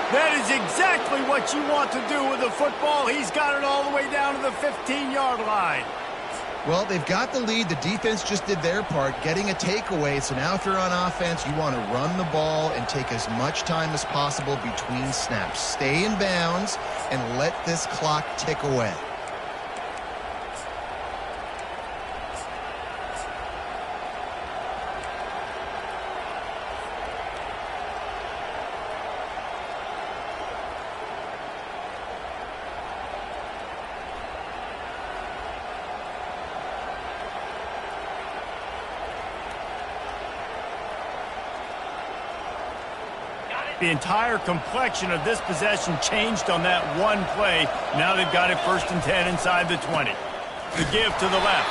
That is exactly what you want to do with the football. He's got it all the way down to the 15-yard line. Well, they've got the lead. The defense just did their part, getting a takeaway. So now if you're on offense, you want to run the ball and take as much time as possible between snaps. Stay in bounds and let this clock tick away. The entire complexion of this possession changed on that one play. Now they've got it 1st and 10 inside the 20. The give to the left.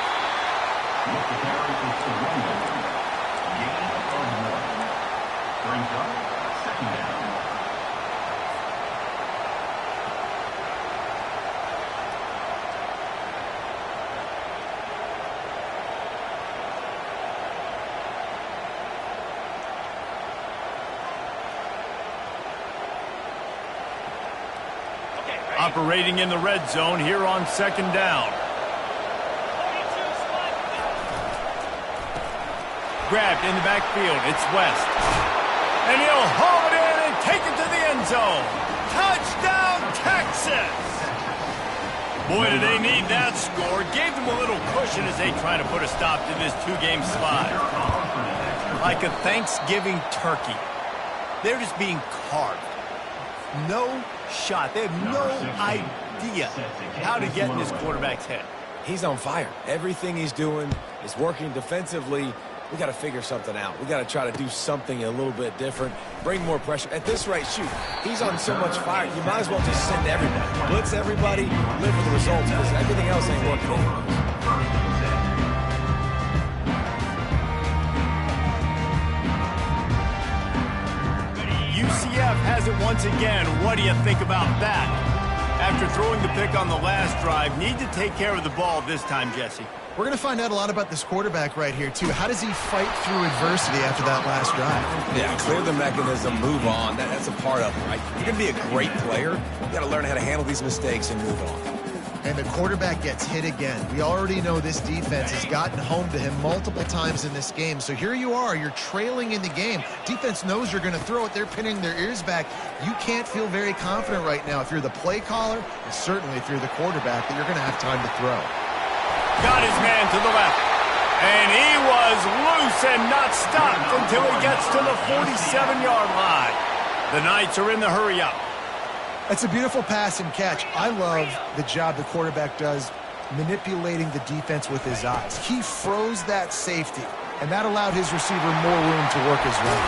Brings up second down. Operating in the red zone here on 2nd down. Grabbed in the backfield. It's West. And he'll haul it in and take it to the end zone. Touchdown, Texas! Boy, do they need that score. Gave them a little cushion as they try to put a stop to this two-game slide. Like a Thanksgiving turkey. They're just being carved. No shot. They have no idea how to get in this quarterback's head. He's on fire. Everything he's doing is working defensively. We got to figure something out. We got to try to do something a little bit different. Bring more pressure. At this rate, shoot, he's on so much fire. You might as well just send everybody. Blitz everybody, live with the results, because everything else ain't working anymore. UCF has it once again. What do you think about that? After throwing the pick on the last drive, need to take care of the ball this time, Jesse. We're going to find out a lot about this quarterback right here, too. How does he fight through adversity after that last drive? Yeah, clear the mechanism, move on. That's a part of it, right? You're going to be a great player. You got to learn how to handle these mistakes and move on. And the quarterback gets hit again. We already know this defense has gotten home to him multiple times in this game. So here you are. You're trailing in the game. Defense knows you're going to throw it. They're pinning their ears back. You can't feel very confident right now if you're the play caller, and certainly if you're the quarterback, that you're going to have time to throw. Got his man to the left. And he was loose and not stopped until he gets to the 47-yard line. The Knights are in the hurry-up. That's a beautiful pass and catch. I love the job the quarterback does manipulating the defense with his eyes. He froze that safety, and that allowed his receiver more room to work his way.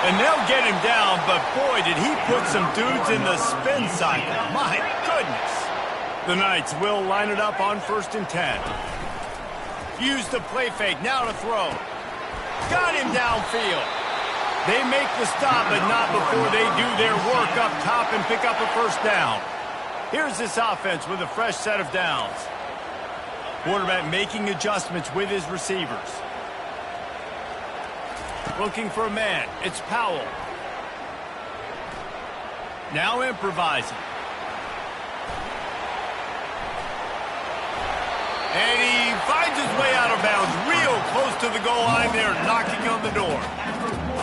And they'll get him down, but boy, did he put some dudes in the spin cycle. My goodness. The Knights will line it up on 1st and 10. Use the play fake, now to throw. Got him downfield. They make the stop, but not before they do their work up top and pick up a 1st down. Here's this offense with a fresh set of downs. Quarterback making adjustments with his receivers. Looking for a man. It's Powell. Now improvising. And he finds his way out of bounds real close to the goal line there, knocking on the door.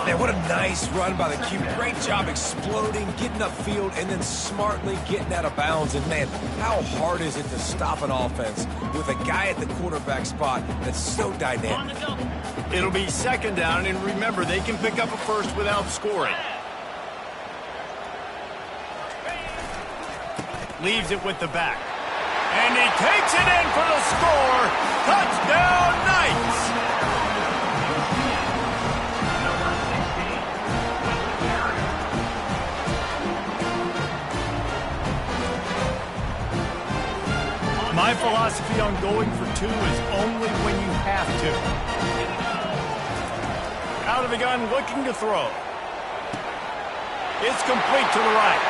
Man, what a nice run by the QB. Great job exploding, getting upfield, and then smartly getting out of bounds. And, man, how hard is it to stop an offense with a guy at the quarterback spot that's so dynamic? It'll be 2nd down, and remember, they can pick up a 1st without scoring. Leaves it with the back. And he takes it in for the score. Touchdown, Knights! My philosophy on going for 2 is only when you have to. Out of the gun, looking to throw. It's complete to the right.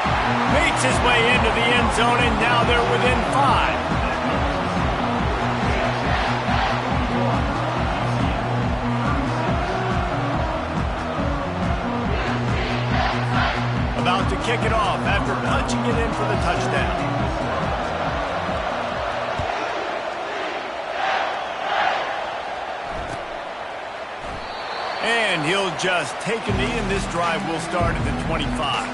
Baits his way into the end zone, and now they're within 5. About to kick it off after punching it in for the touchdown. And he'll just take a knee, and this drive will start at the 25.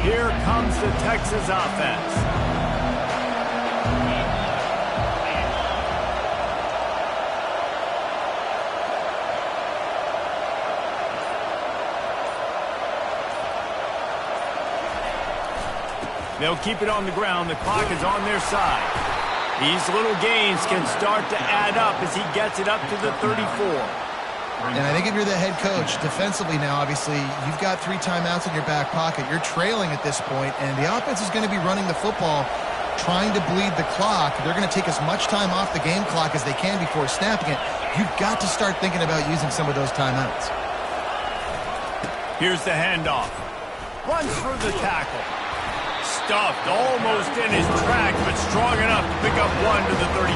Here comes the Texas offense. They'll keep it on the ground. The clock is on their side. These little gains can start to add up as he gets it up to the 34. And I think if you're the head coach, defensively now, obviously, you've got 3 timeouts in your back pocket. You're trailing at this point, and the offense is going to be running the football, trying to bleed the clock. They're going to take as much time off the game clock as they can before snapping it. You've got to start thinking about using some of those timeouts. Here's the handoff. Runs through the tackle. Stuffed almost in his track, but strong enough to pick up 1 to the 35.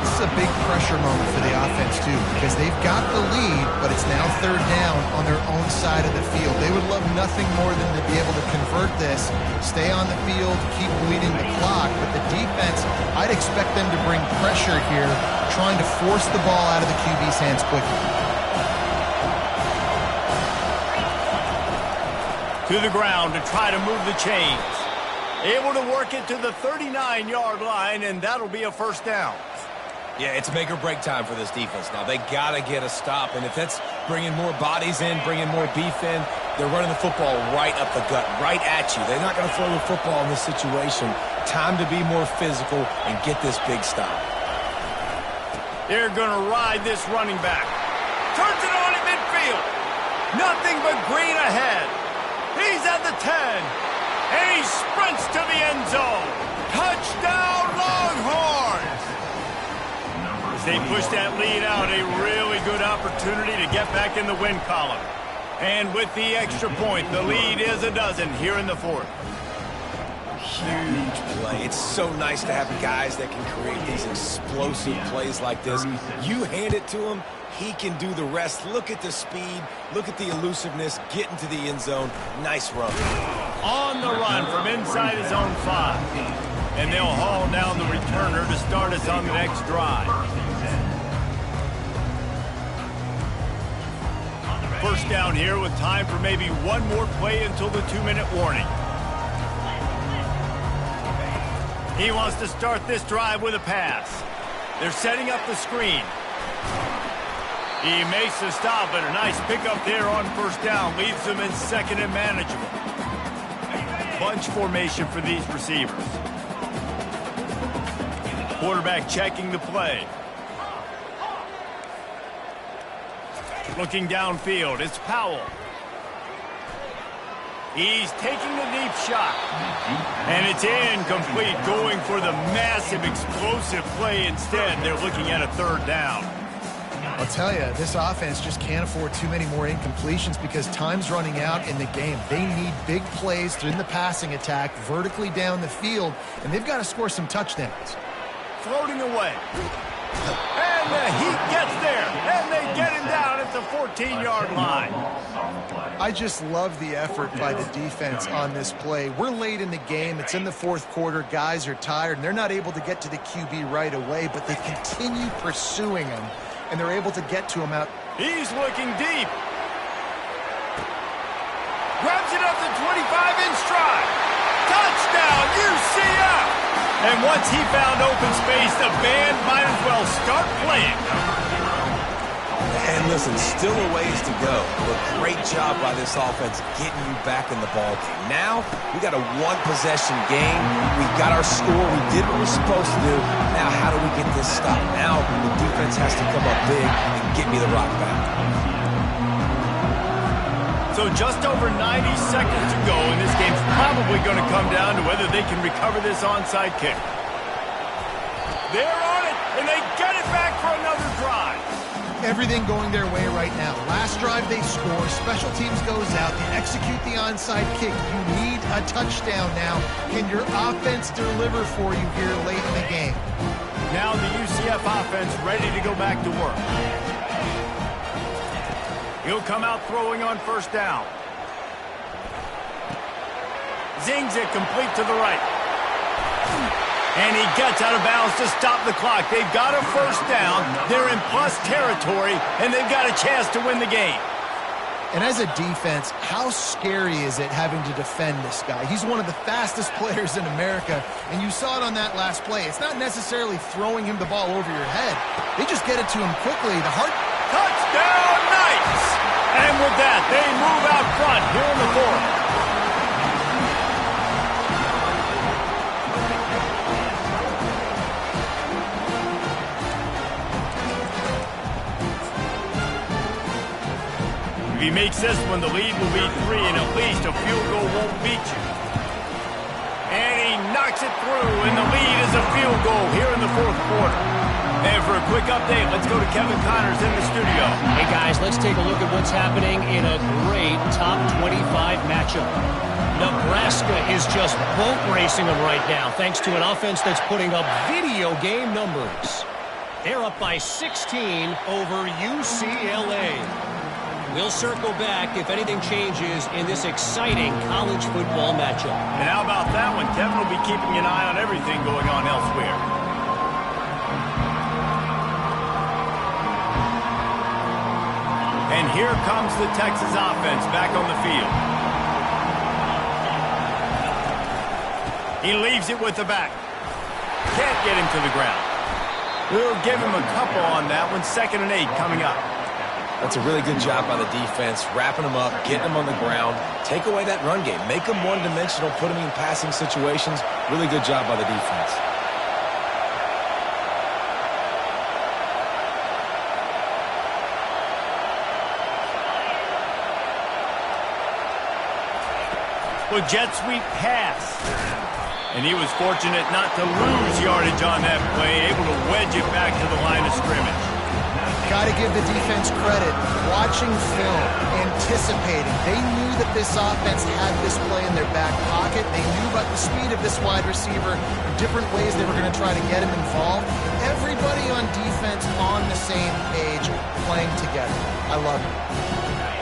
This is a big pressure moment for the offense, too, because they've got the lead, but it's now 3rd down on their own side of the field. They would love nothing more than to be able to convert this, stay on the field, keep bleeding the clock, but the defense, I'd expect them to bring pressure here, trying to force the ball out of the QB's hands quickly. To the ground to try to move the chains. Able to work it to the 39-yard line, and that'll be a 1st down. Yeah, it's make or break time for this defense now. They got to get a stop, and if that's bringing more bodies in, bringing more beef in, they're running the football right up the gut, right at you. They're not going to throw the football in this situation. Time to be more physical and get this big stop. They're going to ride this running back. Turns it on at midfield. Nothing but green ahead. He's at the 10, and he sprints to the end zone. Touchdown, Longhorns! As they push that lead out, a really good opportunity to get back in the win column. And with the extra point, the lead is a dozen here in the 4th. Huge play. It's so nice to have guys that can create these explosive plays like this. You hand it to him, he can do the rest. Look at the speed. Look at the elusiveness. Get into the end zone. Nice run. On the run from inside his own 5. And they'll haul down the returner to start us on the next drive. 1st down here with time for maybe one more play until the 2-minute warning. He wants to start this drive with a pass. They're setting up the screen. He makes the stop, but a nice pickup there on 1st down. Leaves them in 2nd and manageable. Bunch formation for these receivers. Quarterback checking the play. Looking downfield, it's Powell. He's taking the deep shot. And it's incomplete, going for the massive explosive play instead. They're looking at a third down. I'll tell you, this offense just can't afford too many more incompletions because time's running out in the game. They need big plays in the passing attack, vertically down the field, and they've got to score some touchdowns. Floating away. And he gets there, and they get him down at the 14-yard line. I just love the effort by the defense on this play. We're late in the game. It's in the fourth quarter. Guys are tired, and they're not able to get to the QB right away, but they continue pursuing him, and they're able to get to him out. He's looking deep. Grabs it up to 25 in stride. Touchdown, UCF! And once he found open space, the band might as well start playing. And listen, still a ways to go. But great job by this offense getting you back in the ballgame. Now, we got a one-possession game. We got our score. We did what we're supposed to do. Now, how do we get this stopped? Now, the defense has to come up big and get me the rock back. So just over 90 seconds to go, and this game's probably going to come down to whether they can recover this onside kick. They're on it, and they get it back for another drive. Everything going their way right now. Last drive they score, special teams goes out, they execute the onside kick. You need a touchdown now. Can your offense deliver for you here late in the game? Now the UCF offense ready to go back to work. He'll come out throwing on first down. Zings it complete to the right. And he gets out of bounds to stop the clock. They've got a first down. They're in plus territory, and they've got a chance to win the game. And as a defense, how scary is it having to defend this guy? He's one of the fastest players in America, and you saw it on that last play. It's not necessarily throwing him the ball over your head. They just get it to him quickly. Touchdown, Knights! And with that, they move out front here in the fourth. If he makes this one, the lead will be 3, and at least a field goal won't beat you. And he knocks it through, and the lead is a field goal here in the fourth quarter. And for a quick update, let's go to Kevin Connors in the studio. Hey, guys, let's take a look at what's happening in a great top 25 matchup. Nebraska is just boat racing them right now, thanks to an offense that's putting up video game numbers. They're up by 16 over UCLA. We'll circle back if anything changes in this exciting college football matchup. And how about that one? Kevin will be keeping an eye on everything going on elsewhere. And here comes the Texas offense back on the field. He leaves it with the back. Can't get him to the ground. We'll give him a couple on that one. 2nd and 8 coming up. That's a really good job by the defense, wrapping them up, getting them on the ground. Take away that run game. Make them one-dimensional, put them in passing situations. Really good job by the defense. Well, jet sweep pass. And he was fortunate not to lose yardage on that play, able to wedge it back to the line of scrimmage. Got to give the defense credit. Watching film, anticipating. They knew that this offense had this play in their back pocket. They knew about the speed of this wide receiver, different ways they were going to try to get him involved. Everybody on defense on the same page, playing together. I love it.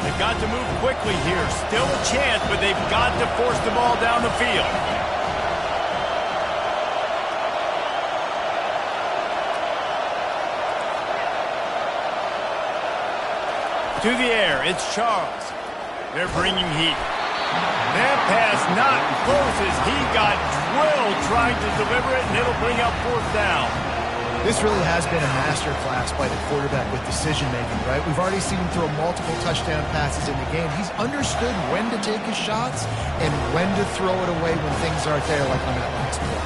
They've got to move quickly here. Still a chance, but they've got to force the ball down the field. To the air, it's Charles. They're bringing heat. That pass not close as he got drilled trying to deliver it, and it'll bring up 4th down. This really has been a masterclass by the quarterback with decision-making, right? We've already seen him throw multiple touchdown passes in the game. He's understood when to take his shots and when to throw it away when things aren't there, like on that last play.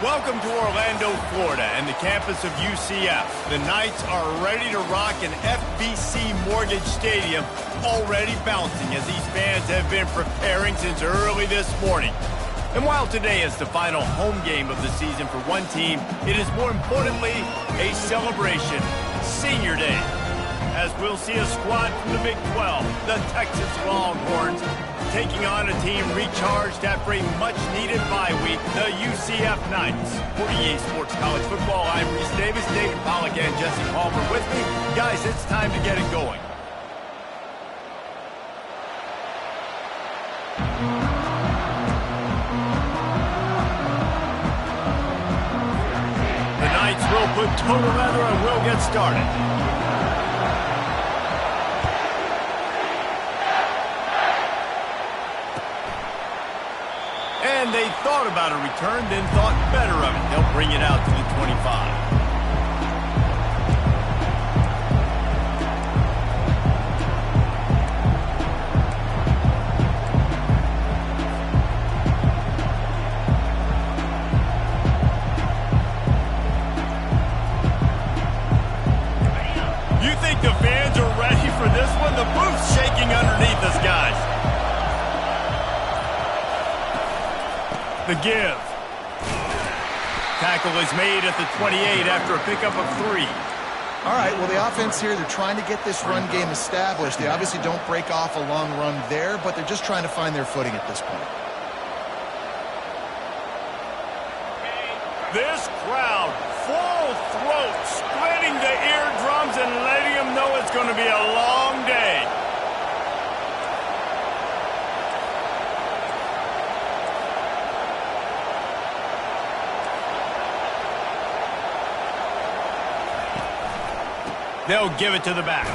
Welcome to Orlando, Florida, and the campus of UCF. The Knights are ready to rock an FBC Mortgage Stadium, already bouncing as these fans have been preparing since early this morning. And while today is the final home game of the season for one team, it is more importantly a celebration, Senior Day, as we'll see a squad from the Big 12, the Texas Longhorns, taking on a team recharged after a much-needed bye week, the UCF Knights. For EA Sports College Football, I'm Reese Davis, David Pollack, and Jesse Palmer with me. Guys, it's time to get it going. The Knights will put total leather and will get started. And they thought about a return, then thought better of it. They'll bring it out to the 25. You think the fans are ready for this one? The booth's shaking underneath us, guys. The give. Tackle is made at the 28 after a pickup of 3. All right, well, the offense here, they're trying to get this run game established. They obviously don't break off a long run there, but they're just trying to find their footing at this point. This crowd, full throat, splitting the eardrums and letting them know it's going to be a long day. They'll give it to the back.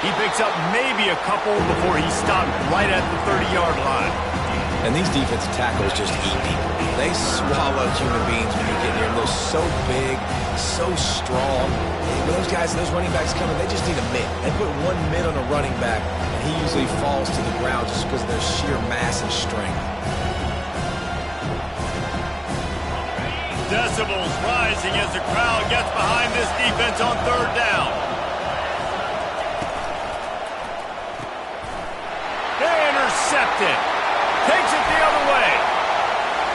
He picks up maybe a couple before he stopped right at the 30-yard line. And these defensive tackles just eat people. They swallow human beings when you get near them. They're so big, so strong. And those guys, those running backs coming, they just need a mid. They put one mid on a running back, and he usually falls to the ground just because of their sheer mass and strength. Decibels rising as the crowd gets behind this defense on third down. Intercepted. Takes it the other way.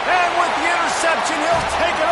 And with the interception, he'll take it